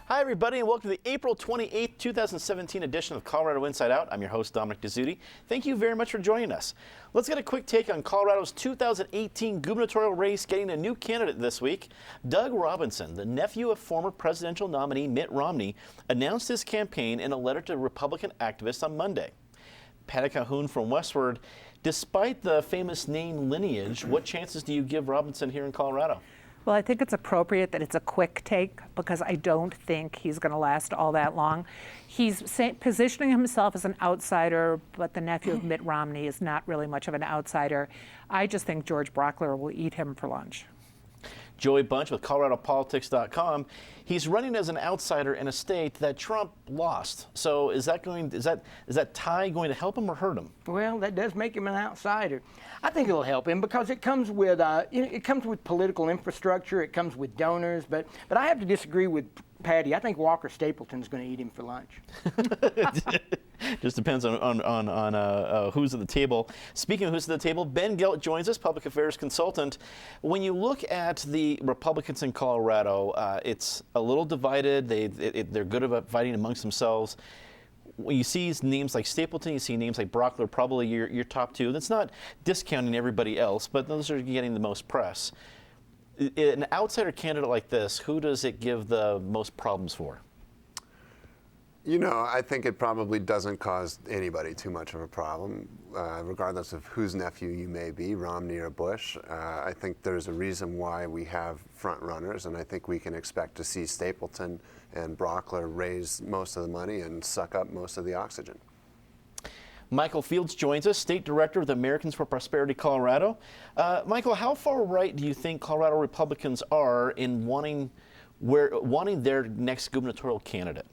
Hi, everybody, and welcome to the April 28th, 2017 edition of Colorado Inside Out. I'm your host, Dominic Dezzutti. Thank you very much for joining us. Let's get a quick take on Colorado's 2018 gubernatorial race getting a new candidate this week. Doug Robinson, the nephew of former presidential nominee Mitt Romney, announced his campaign in a letter to Republican activists on Monday. Patty Calhoun from Westward, despite the famous name lineage, what chances do you give Robinson here in Colorado? Well, I think it's appropriate that it's a quick take because I don't think he's going to last all that long. He's positioning himself as an outsider, but the nephew of Mitt Romney is not really much of an outsider. I just think George Brockler will eat him for lunch. Joey Bunch with ColoradoPolitics.com. He's running as an outsider in a state that Trump lost. So is that tie going to help him or hurt him? Well, that does make him an outsider. I think it'll help him because it comes with it comes with political infrastructure. It comes with donors. But I have to disagree with Patty. I think Walker Stapleton's going to eat him for lunch. Just depends on who's at the table. Speaking of who's at the table, Ben Gelt joins us, public affairs consultant. When you look at the Republicans in Colorado, it's a little divided. They're good about fighting amongst themselves. When you see names like Stapleton, you see names like Brockler, probably your top two. That's not discounting everybody else, but those are getting the most press. An outsider candidate like this, who does it give the most problems for? You know, I think it probably doesn't cause anybody too much of a problem, regardless of whose nephew you may be, Romney or Bush. I think there's a reason why we have front runners, and I think we can expect to see Stapleton and Brockler raise most of the money and suck up most of the oxygen. Michael Fields joins us, State Director of the Americans for Prosperity Colorado. Michael, how far right do you think Colorado Republicans are in wanting their next gubernatorial candidate?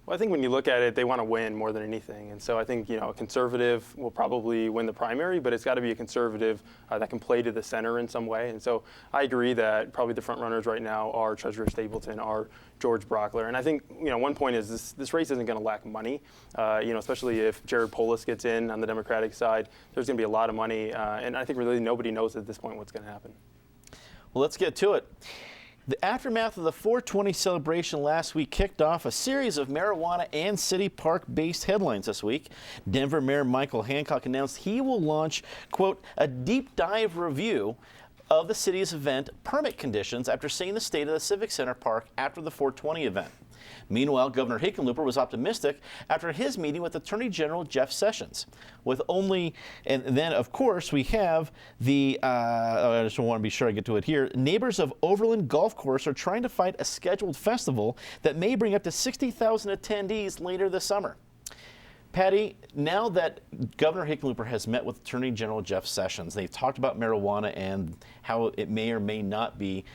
Well, I think when you look at it, they want to win more than anything. And so I think, a conservative will probably win the primary, but it's got to be a conservative that can play to the center in some way. And so I agree that probably the front runners right now are Treasurer Stapleton, are George Brockler. And I think, one point is this race isn't going to lack money, especially if Jared Polis gets in on the Democratic side. There's going to be a lot of money. And I think really nobody knows at this point what's going to happen. Well, let's get to it. The aftermath of the 420 celebration last week kicked off a series of marijuana and city park-based headlines this week. Denver Mayor Michael Hancock announced he will launch, quote, a deep dive review of the city's event permit conditions after seeing the state of the Civic Center Park after the 420 event. Meanwhile, Governor Hickenlooper was optimistic after his meeting with Attorney General Jeff Sessions. And then, of course, we have I just want to be sure I get to it here. Neighbors of Overland Golf Course are trying to fight a scheduled festival that may bring up to 60,000 attendees later this summer. Patty, now that Governor Hickenlooper has met with Attorney General Jeff Sessions, they've talked about marijuana and how it may or may not be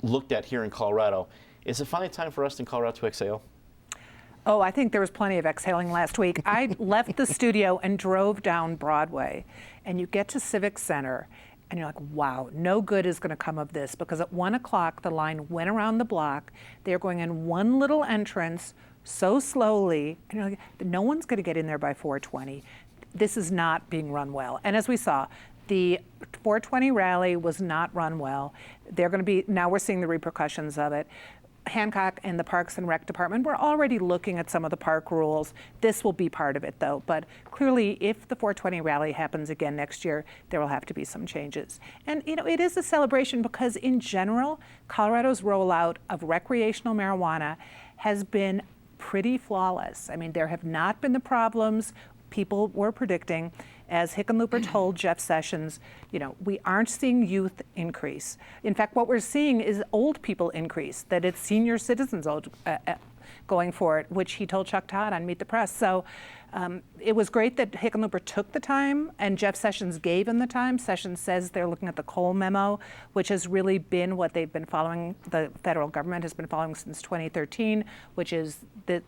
looked at here in Colorado. Is it finally time for us in Colorado to exhale? Oh, I think there was plenty of exhaling last week. I left the studio and drove down Broadway, and you get to Civic Center, and you're like, wow, no good is going to come of this, because at 1 o'clock, the line went around the block. They're going in one little entrance so slowly, and you're like, no one's going to get in there by 4:20. This is not being run well. And as we saw, the 420 rally was not run well. Now we're seeing the repercussions of it. Hancock and the Parks and Rec Department were already looking at some of the park rules. This will be part of it, though. But clearly, if the 420 rally happens again next year, there will have to be some changes. And, it is a celebration because, in general, Colorado's rollout of recreational marijuana has been pretty flawless. I mean, there have not been the problems people were predicting. As Hickenlooper told Jeff Sessions, we aren't seeing youth increase. In fact, what we're seeing is old people increase, that it's senior citizens going for it, which he told Chuck Todd on Meet the Press. So it was great that Hickenlooper took the time and Jeff Sessions gave him the time. Sessions says they're looking at the Cole memo, which has really been what they've been following, the federal government has been following since 2013, which is that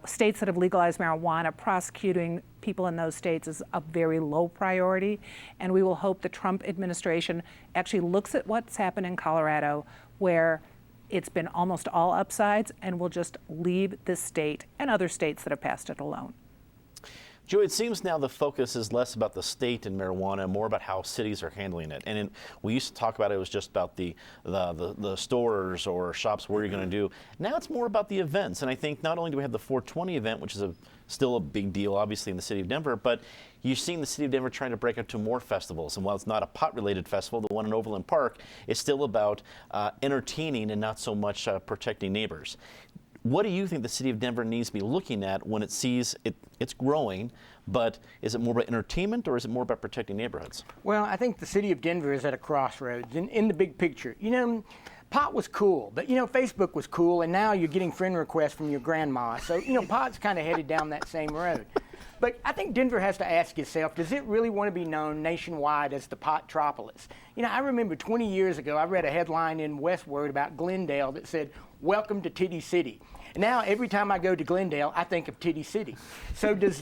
states that have legalized marijuana, prosecuting people in those states is a very low priority. And we will hope the Trump administration actually looks at what's happened in Colorado, where it's been almost all upsides, and will just leave this state and other states that have passed it alone. Joe, it seems now the focus is less about the state and marijuana, more about how cities are handling it. And we used to talk about it was just about the stores or shops, where you're going to do. Now it's more about the events. And I think not only do we have the 420 event, which is still a big deal, obviously, in the city of Denver, but you're seeing the city of Denver trying to break out to more festivals. And while it's not a pot-related festival, the one in Overland Park is still about entertaining and not so much protecting neighbors. What do you think the city of Denver needs to be looking at when it sees it's growing, but is it more about entertainment or is it more about protecting neighborhoods? Well, I think the city of Denver is at a crossroads in the big picture. You know, pot was cool, but, you know, Facebook was cool, and now you're getting friend requests from your grandma. So, you know, pot's kind of headed down that same road. But I think Denver has to ask itself, does it really want to be known nationwide as the Potropolis? You know, I remember 20 years ago, I read a headline in Westword about Glendale that said, "Welcome to Titty City." And now every time I go to Glendale, I think of Titty City. So does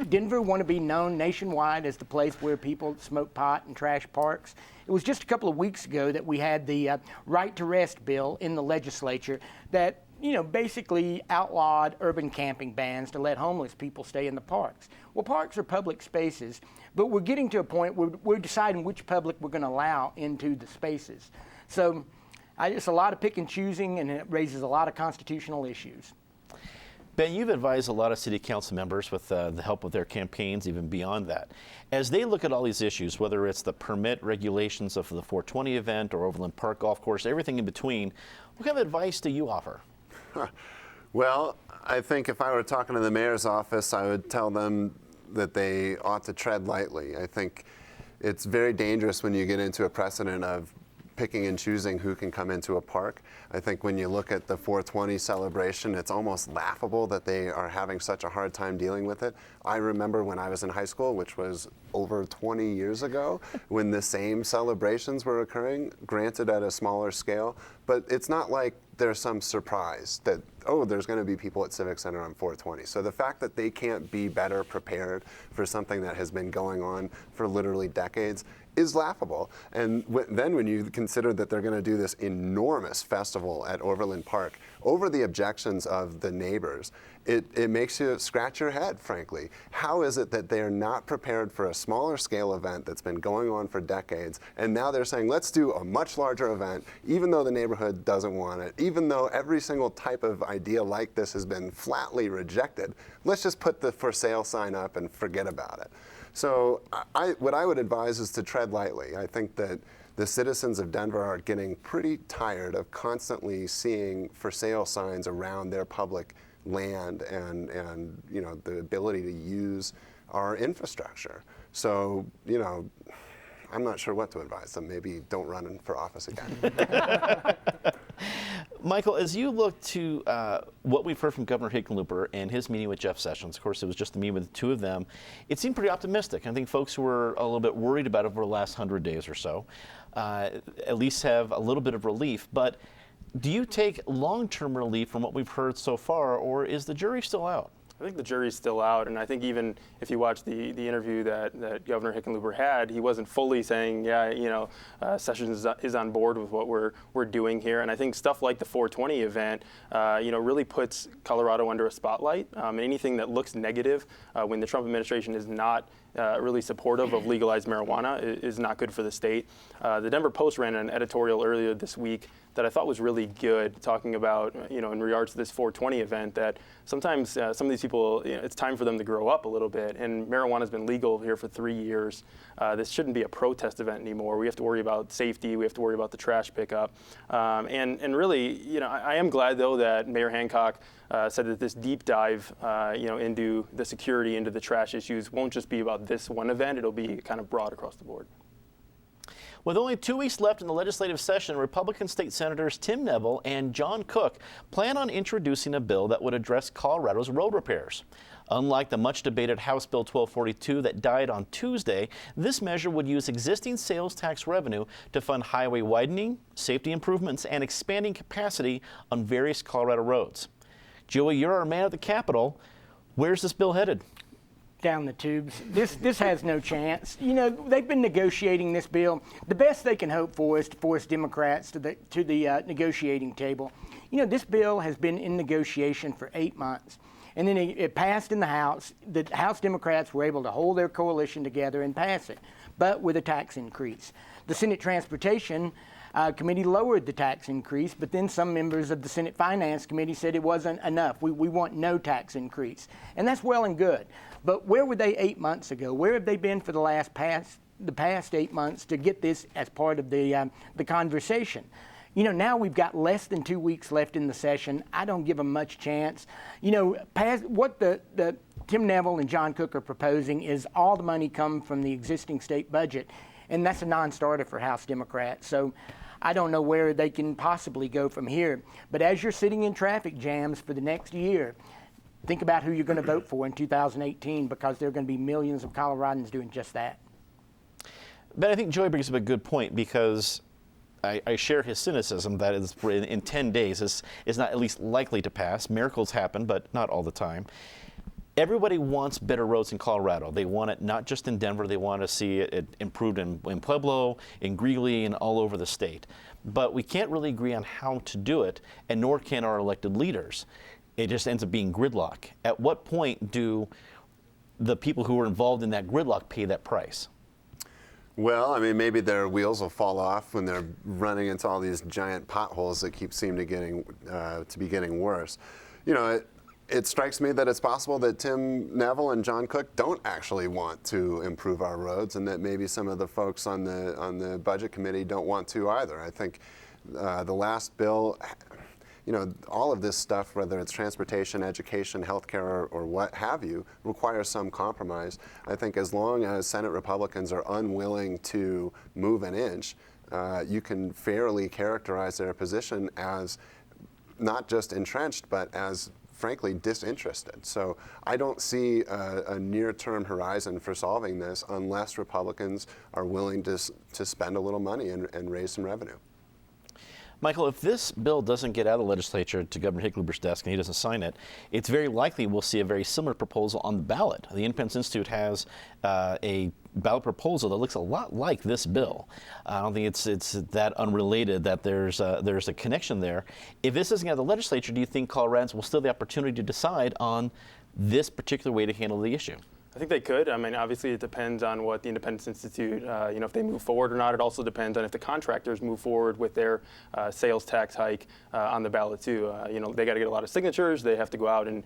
Denver want to be known nationwide as the place where people smoke pot and trash parks? It was just a couple of weeks ago that we had the Right to Rest bill in the legislature that, you know, basically outlawed urban camping bans to let homeless people stay in the parks. Well, parks are public spaces, but we're getting to a point where we're deciding which public we're going to allow into the spaces. So it's a lot of pick and choosing, and it raises a lot of constitutional issues. Ben, you've advised a lot of city council members with the help of their campaigns, even beyond that. As they look at all these issues, whether it's the permit regulations of the 420 event or Overland Park Golf Course, everything in between, what kind of advice do you offer? Well, I think if I were talking to the mayor's office, I would tell them that they ought to tread lightly. I think it's very dangerous when you get into a precedent of picking and choosing who can come into a park. I think when you look at the 420 celebration, it's almost laughable that they are having such a hard time dealing with it. I remember when I was in high school, which was over 20 years ago, when the same celebrations were occurring, granted at a smaller scale, but it's not like there's some surprise that, oh, there's going to be people at Civic Center on 420. So the fact that they can't be better prepared for something that has been going on for literally decades is laughable. And then when you consider that they're going to do this enormous festival at Overland Park over the objections of the neighbors, it makes you scratch your head, frankly. How is it that they're not prepared for a smaller scale event that's been going on for decades, and now they're saying, let's do a much larger event, even though the neighborhood doesn't want it, even though every single type of idea like this has been flatly rejected, let's just put the for sale sign up and forget about it. So what I would advise is to tread lightly. I think that the citizens of Denver are getting pretty tired of constantly seeing for sale signs around their public land and you know, the ability to use our infrastructure. So, you know, I'm not sure what to advise them. Maybe don't run for office again. Michael, as you look to what we've heard from Governor Hickenlooper and his meeting with Jeff Sessions, of course, it was just a meeting with the two of them, it seemed pretty optimistic. I think folks who were a little bit worried about it over the last 100 days or so at least have a little bit of relief. But do you take long-term relief from what we've heard so far, or is the jury still out? I think the jury's still out, and I think even if you watch the interview that Governor Hickenlooper had, he wasn't fully saying, yeah, you know, Sessions is on board with what we're doing here. And I think stuff like the 420 event, you know, really puts Colorado under a spotlight. Anything that looks negative when the Trump administration is not really supportive of legalized marijuana is not good for the state. The Denver Post ran an editorial earlier this week that I thought was really good, talking about, you know, in regards to this 420 event, that sometimes some of these people, you know, it's time for them to grow up a little bit. And marijuana's been legal here for 3 years. This shouldn't be a protest event anymore. We have to worry about safety. We have to worry about the trash pickup. And really, you know, I am glad though that Mayor Hancock said that this deep dive, you know, into the security, into the trash issues won't just be about this one event. It'll be kind of broad across the board. With only 2 weeks left in the legislative session, Republican state senators Tim Neville and John Cook plan on introducing a bill that would address Colorado's road repairs. Unlike the much-debated House Bill 1242 that died on Tuesday, this measure would use existing sales tax revenue to fund highway widening, safety improvements, and expanding capacity on various Colorado roads. Joey, you're our man at the Capitol. Where's this bill headed? Down the tubes. This has no chance. You know, they've been negotiating this bill. The best they can hope for is to force Democrats to the negotiating table. You know, this bill has been in negotiation for 8 months. And then it passed in the House. The House Democrats were able to hold their coalition together and pass it, but with a tax increase. The Senate Transportation Committee lowered the tax increase, but then some members of the Senate Finance Committee said it wasn't enough. We want no tax increase. And that's well and good. But where were they 8 months ago? Where have they been for the past 8 months to get this as part of the conversation? You know, now we've got less than 2 weeks left in the session. I don't give them much chance. You know, what the Tim Neville and John Cook are proposing is all the money come from the existing state budget, and that's a non-starter for House Democrats. So I don't know where they can possibly go from here. But as you're sitting in traffic jams for the next year, think about who you're going to vote for in 2018, because there are going to be millions of Coloradans doing just that. But I think Joey brings up a good point, because I share his cynicism that is in 10 days is not at least likely to pass. Miracles happen, but not all the time. Everybody wants better roads in Colorado. They want it not just in Denver. They want to see it improved in Pueblo, in Greeley, and all over the state. But we can't really agree on how to do it, and nor can our elected leaders. It just ends up being gridlock. At what point do the people who are involved in that gridlock pay that price? Well, I mean, maybe their wheels will fall off when they're running into all these giant potholes that seem to be getting worse. You know, it strikes me that it's possible that Tim Neville and John Cook don't actually want to improve our roads, and that maybe some of the folks on the budget committee don't want to either. I think the last bill, you know, all of this stuff, whether it's transportation, education, healthcare, or what have you, requires some compromise. I think as long as Senate Republicans are unwilling to move an inch, you can fairly characterize their position as not just entrenched, but as frankly disinterested. So I don't see a near-term horizon for solving this unless Republicans are willing to spend a little money and raise some revenue. Michael, if this bill doesn't get out of the legislature to Governor Hickenlooper's desk and he doesn't sign it, it's very likely we'll see a very similar proposal on the ballot. The Independence Institute has a ballot proposal that looks a lot like this bill. I don't think it's that unrelated that there's a connection there. If this doesn't get out of the legislature, do you think Coloradans will still have the opportunity to decide on this particular way to handle the issue? I think they could. I mean, obviously, it depends on what the Independence Institute, you know, if they move forward or not. It also depends on if the contractors move forward with their sales tax hike on the ballot too. You know, they got to get a lot of signatures. They have to go out and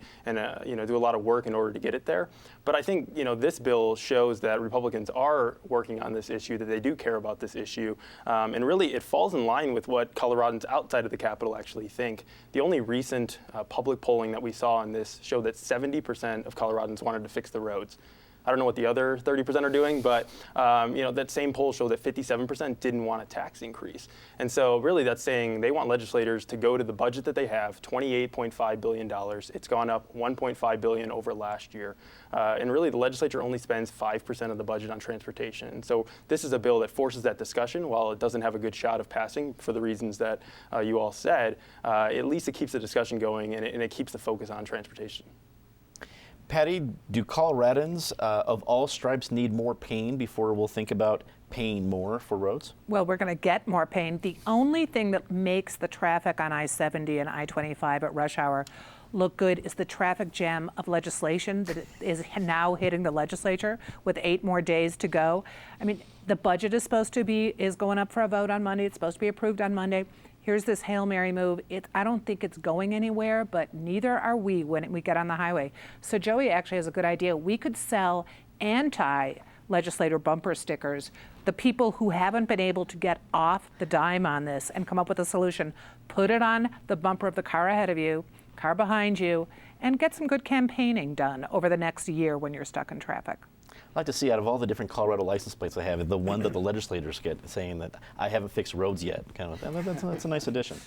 you know, do a lot of work in order to get it there. But I think, you know, this bill shows that Republicans are working on this issue, that they do care about this issue, and really it falls in line with what Coloradans outside of the Capitol actually think. The only recent public polling that we saw on this showed that 70% of Coloradans wanted to fix the roads. I don't know what the other 30% are doing, but you know, that same poll showed that 57% didn't want a tax increase. And so really that's saying they want legislators to go to the budget that they have, $28.5 billion. It's gone up $1.5 billion over last year. And really the legislature only spends 5% of the budget on transportation. And so this is a bill that forces that discussion. While it doesn't have a good shot of passing for the reasons that you all said, at least it keeps the discussion going and it keeps the focus on transportation. Patty, do Coloradans of all stripes need more pain before we'll think about paying more for roads? Well, we're going to get more pain. The only thing that makes the traffic on I-70 and I-25 at rush hour look good is the traffic jam of legislation that is now hitting the legislature with 8 more days to go. I mean, the budget is going up for a vote on Monday. It's supposed to be approved on Monday. Here's this Hail Mary move. I don't think it's going anywhere, but neither are we when we get on the highway. So Joey actually has a good idea. We could sell anti-legislator bumper stickers. The people who haven't been able to get off the dime on this and come up with a solution, put it on the bumper of the car ahead of you, car behind you, and get some good campaigning done over the next year when you're stuck in traffic. like to see out of all the different Colorado license plates I have, the one that the legislators get saying that I haven't fixed roads yet. Kind of, that's a nice addition.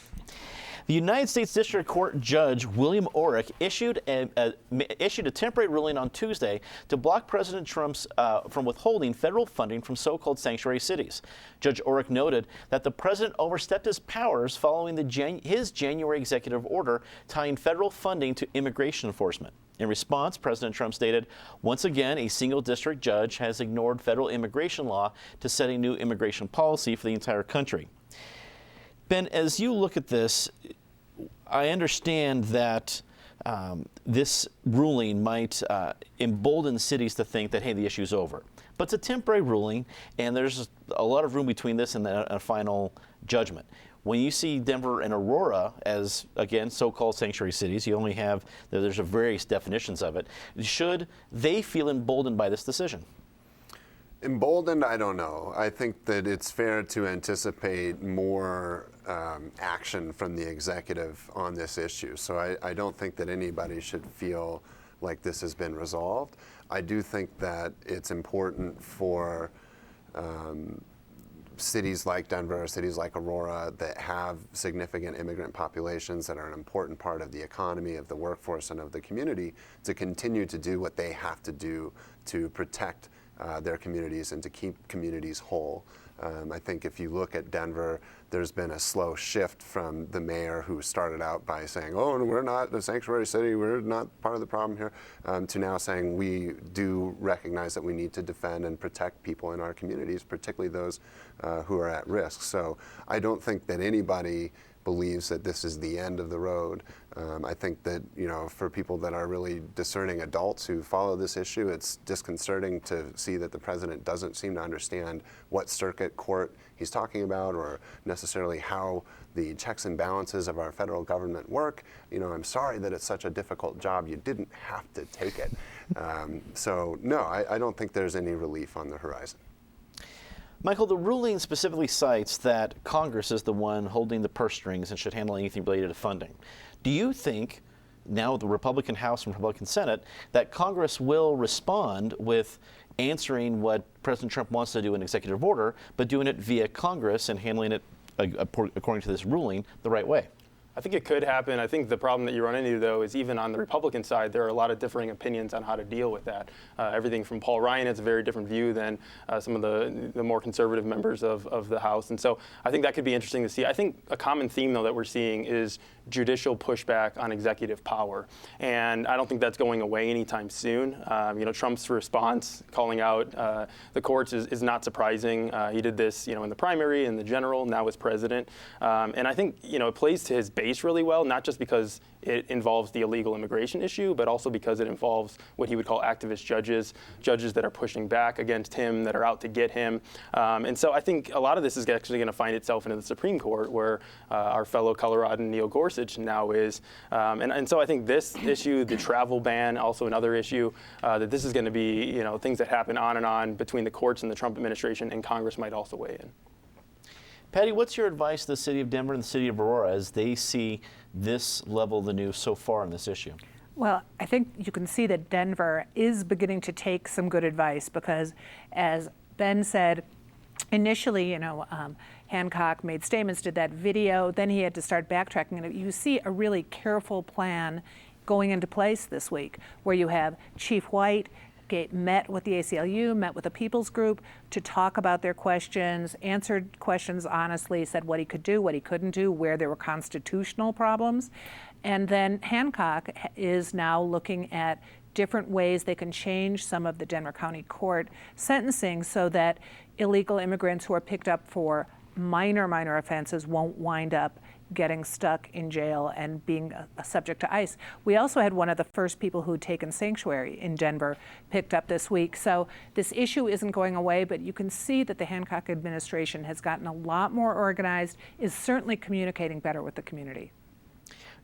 The United States District Court Judge William Orrick issued a temporary ruling on Tuesday to block President Trump's from withholding federal funding from so-called sanctuary cities. Judge Orrick noted that the president overstepped his powers following his January executive order tying federal funding to immigration enforcement. In response, President Trump stated, once again, a single district judge has ignored federal immigration law to set a new immigration policy for the entire country. Ben, as you look at this, I understand that this ruling might embolden cities to think that, hey, the issue's over. But it's a temporary ruling, and there's a lot of room between this and a final judgment. When you see Denver and Aurora as, again, so-called sanctuary cities, you only have, there's various definitions of it. Should they feel emboldened by this decision? Emboldened, I don't know. I think that it's fair to anticipate more action from the executive on this issue. So I don't think that anybody should feel like this has been resolved. I do think that it's important for cities like Denver, cities like Aurora that have significant immigrant populations that are an important part of the economy, of the workforce, and of the community to continue to do what they have to do to protect their communities and to keep communities whole. I think if you look at Denver, there's been a slow shift from the mayor who started out by saying, oh, we're not a sanctuary city, we're not part of the problem here, to now saying we do recognize that we need to defend and protect people in our communities, particularly those who are at risk. So I don't think that anybody believes that this is the end of the road. I think that, you know, for people that are really discerning adults who follow this issue, it's disconcerting to see that the president doesn't seem to understand what circuit court he's talking about or necessarily how the checks and balances of our federal government work. You know, I'm sorry that it's such a difficult job. You didn't have to take it. So no, I don't think there's any relief on the horizon. Michael, the ruling specifically cites that Congress is the one holding the purse strings and should handle anything related to funding. Do you think, now with the Republican House and Republican Senate, that Congress will respond with answering what President Trump wants to do in executive order, but doing it via Congress and handling it, according to this ruling, the right way? I think it could happen. I think the problem that you run into, though, is even on the Republican side, there are a lot of differing opinions on how to deal with that. Everything from Paul Ryan has a very different view than some of the more conservative members of the House. And so I think that could be interesting to see. I think a common theme, though, that we're seeing is judicial pushback on executive power. And I don't think that's going away anytime soon. You know, Trump's response, calling out the courts is not surprising. He did this, you know, in the primary, in the general, now as president. And I think, you know, it plays to his base really well, not just because it involves the illegal immigration issue, but also because it involves what he would call activist judges, judges that are pushing back against him, that are out to get him. And so I think a lot of this is actually going to find itself into the Supreme Court, where our fellow Coloradan Neil Gorsuch now is. And so I think this issue, the travel ban, also another issue, that this is going to be, you know, things that happen on and on between the courts and the Trump administration, and Congress might also weigh in. Patty, what's your advice to the city of Denver and the city of Aurora as they see this level of the news so far on this issue? Well, I think you can see that Denver is beginning to take some good advice because, as Ben said, initially, you know, Hancock made statements, did that video, then he had to start backtracking. And you see a really careful plan going into place this week where you have Chief White met with the ACLU, met with the People's Group to talk about their questions, answered questions honestly, said what he could do, what he couldn't do, where there were constitutional problems. And then Hancock is now looking at different ways they can change some of the Denver County Court sentencing so that illegal immigrants who are picked up for minor offenses won't wind up getting stuck in jail and being subject to ICE. We also had one of the first people who'd taken sanctuary in Denver picked up this week. So this issue isn't going away, but you can see that the Hancock administration has gotten a lot more organized, is certainly communicating better with the community.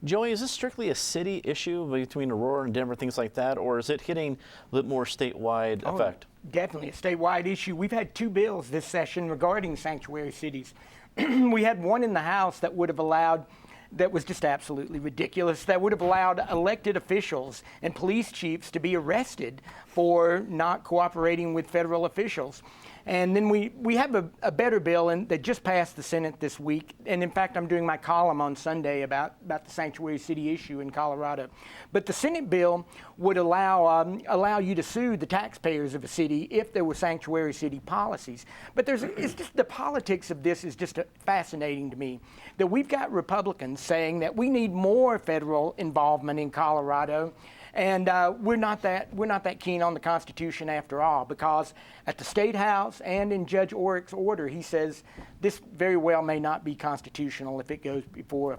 Joey, is this strictly a city issue between Aurora and Denver, things like that, or is it hitting a bit more statewide effect? Definitely a statewide issue. We've had 2 bills this session regarding sanctuary cities. We had one in the House that would have allowed that was just absolutely ridiculous, that would have allowed elected officials and police chiefs to be arrested for not cooperating with federal officials. And then we have a better bill that just passed the Senate this week. And in fact, I'm doing my column on Sunday about the sanctuary city issue in Colorado. But the Senate bill would allow you to sue the taxpayers of a city if there were sanctuary city policies. But it's just the politics of this is just fascinating to me. That we've got Republicans saying that we need more federal involvement in Colorado. And we're not that keen on the Constitution after all, because at the State House and in Judge Orrick's order, he says this very well may not be constitutional if it goes before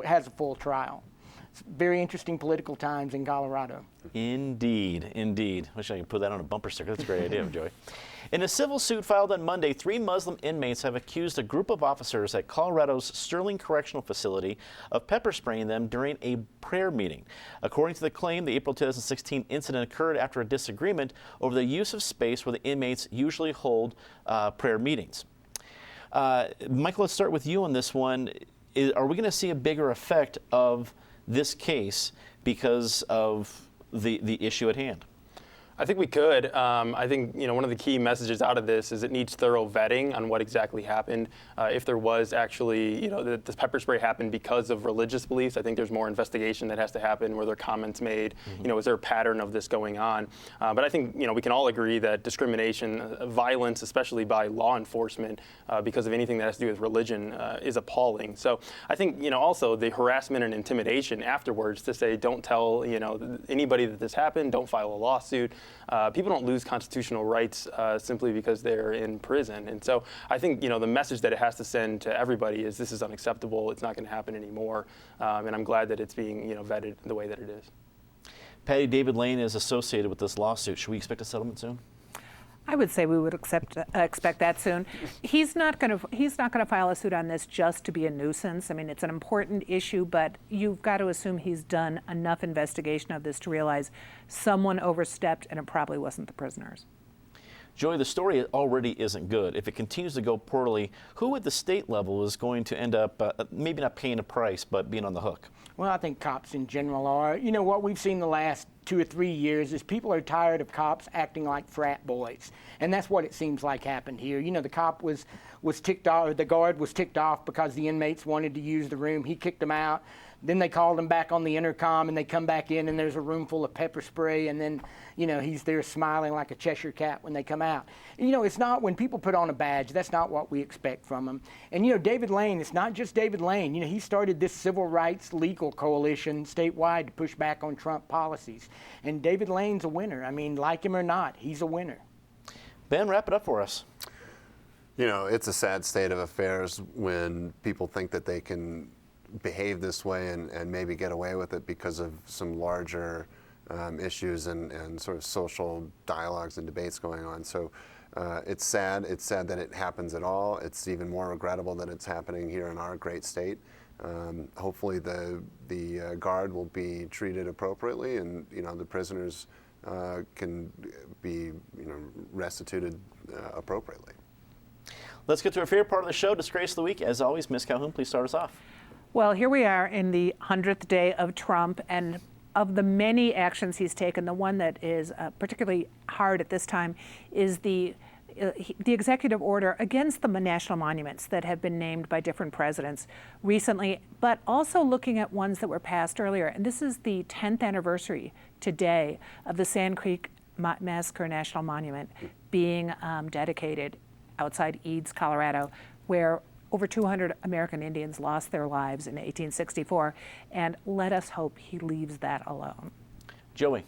has a full trial. It's very interesting political times in Colorado. Indeed, indeed. Wish I could put that on a bumper sticker. That's a great idea, Joey. In a civil suit filed on Monday, 3 Muslim inmates have accused a group of officers at Colorado's Sterling Correctional Facility of pepper spraying them during a prayer meeting. According to the claim, the April 2016 incident occurred after a disagreement over the use of space where the inmates usually hold prayer meetings. Michael, let's start with you on this one. Are we going to see a bigger effect of this case because of the issue at hand? I think we could. I think one of the key messages out of this is it needs thorough vetting on what exactly happened. If there was actually, that this pepper spray happened because of religious beliefs, I think there's more investigation that has to happen. Were there comments made? Is there a pattern of this going on? But I think we can all agree that discrimination, violence, especially by law enforcement, because of anything that has to do with religion, is appalling. So I think also the harassment and intimidation afterwards to say don't tell anybody that this happened, don't file a lawsuit. People don't lose constitutional rights simply because they're in prison. And so I think, the message that it has to send to everybody is this is unacceptable. It's not going to happen anymore. And I'm glad that it's being, vetted the way that it is. Patty, David Lane is associated with this lawsuit. Should we expect a settlement soon? I would say we would expect that soon. He's not going to file a suit on this just to be a nuisance. I mean, it's an important issue, but you've got to assume he's done enough investigation of this to realize someone overstepped, and it probably wasn't the prisoners. Joey, the story already isn't good. If it continues to go poorly, who at the state level is going to end up maybe not paying a price, but being on the hook? Well, I think cops in general are. What we've seen the last 2 or 3 years is people are tired of cops acting like frat boys. And that's what it seems like happened here. The cop was ticked off, or the guard was ticked off because the inmates wanted to use the room. He kicked them out. Then they called him back on the intercom, and they come back in, and there's a room full of pepper spray, and then, he's there smiling like a Cheshire cat when they come out. It's not, when people put on a badge, that's not what we expect from them. And, David Lane, it's not just David Lane. He started this civil rights legal coalition statewide to push back on Trump policies. And David Lane's a winner. I mean, like him or not, he's a winner. Ben, wrap it up for us. It's a sad state of affairs when people think that they can behave this way and maybe get away with it because of some larger issues and sort of social dialogues and debates going on. So it's sad. It's sad that it happens at all. It's even more regrettable that it's happening here in our great state. Hopefully the guard will be treated appropriately, and the prisoners can be restituted appropriately. Let's get to our favorite part of the show, Disgrace of the Week. As always, Ms. Calhoun, please start us off. Well, here we are in the 100th day of Trump, and of the many actions he's taken, the one that is particularly hard at this time is the executive order against the national monuments that have been named by different presidents recently, but also looking at ones that were passed earlier. And this is the 10th anniversary today of the Sand Creek Massacre National Monument being dedicated outside Eads, Colorado, where over 200 American Indians lost their lives in 1864, and let us hope he leaves that alone. Joey.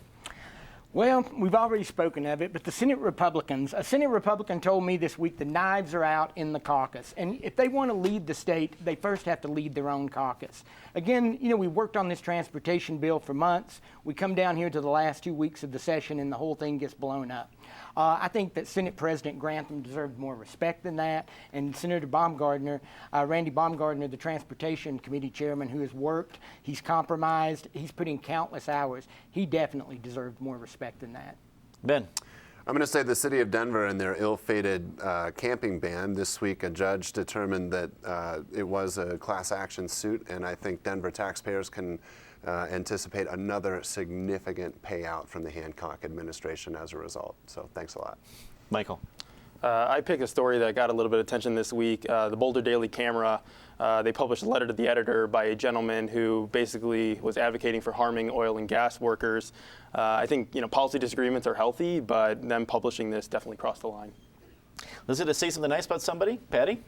Well, we've already spoken of it, but a Senate Republican told me this week the knives are out in the caucus. And if they want to lead the state, they first have to lead their own caucus. Again, we worked on this transportation bill for months. We come down here to the last 2 weeks of the session, and the whole thing gets blown up. I think that Senate President Grantham deserved more respect than that. And Senator Baumgardner, Randy Baumgardner, the Transportation Committee Chairman, who has worked, he's compromised, he's put in countless hours. He definitely deserved more respect than that. Ben. I'm going to say the city of Denver and their ill-fated camping ban. This week, a judge determined that it was a class action suit, and I think Denver taxpayers can anticipate another significant payout from the Hancock administration as a result. So thanks a lot. Michael. I picked a story that got a little bit of attention this week. The Boulder Daily Camera, they published a letter to the editor by a gentleman who basically was advocating for harming oil and gas workers. I think policy disagreements are healthy, but them publishing this definitely crossed the line. Listen, to say something nice about somebody, Patty?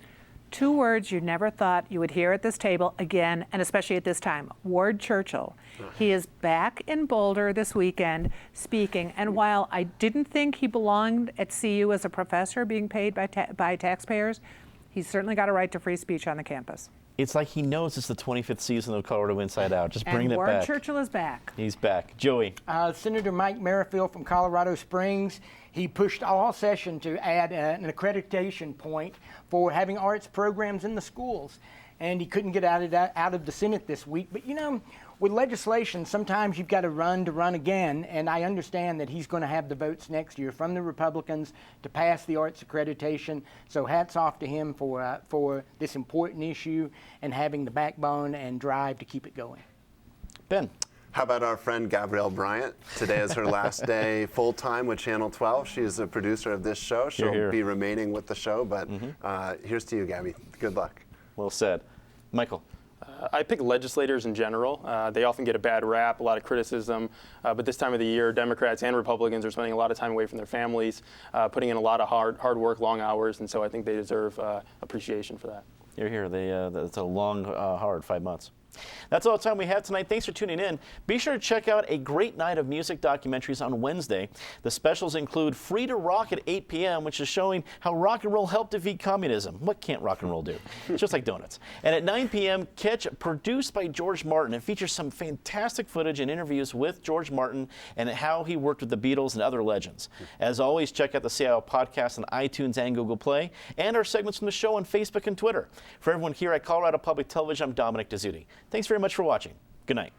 2 words you never thought you would hear at this table again, and especially at this time. Ward Churchill. He is back in Boulder this weekend speaking, and while I didn't think he belonged at CU as a professor being paid by taxpayers, he's certainly got a right to free speech on the campus. It's like he knows it's the 25th season of Colorado Inside Out. Just bring it back. And Ward Churchill is back. He's back. Joey. Senator Mike Merrifield from Colorado Springs, he pushed all session to add an accreditation point for having arts programs in the schools. And he couldn't get out of the Senate this week. But with legislation, sometimes you've got to run again. And I understand that he's going to have the votes next year from the Republicans to pass the arts accreditation. So hats off to him for this important issue and having the backbone and drive to keep it going. Ben. How about our friend Gabrielle Bryant? Today is her last day full-time with Channel 12. She is a producer of this show. She'll be remaining with the show, but here's to you, Gabby. Good luck. Well said. Michael. I pick legislators in general. They often get a bad rap, a lot of criticism, but this time of the year, Democrats and Republicans are spending a lot of time away from their families, putting in a lot of hard work, long hours, and so I think they deserve appreciation for that. You're here. It's a long, hard 5 months. That's all the time we have tonight. Thanks for tuning in. Be sure to check out a great night of music documentaries on Wednesday. The specials include Free to Rock at 8 p.m., which is showing how rock and roll helped defeat communism. What can't rock and roll do? It's just like donuts. And at 9 p.m., catch Produced by George Martin. It features some fantastic footage and interviews with George Martin and how he worked with the Beatles and other legends. As always, check out the CIO podcast on iTunes and Google Play, and our segments from the show on Facebook and Twitter. For everyone here at Colorado Public Television, I'm Dominic Dezzutti. Thanks very much for watching. Good night.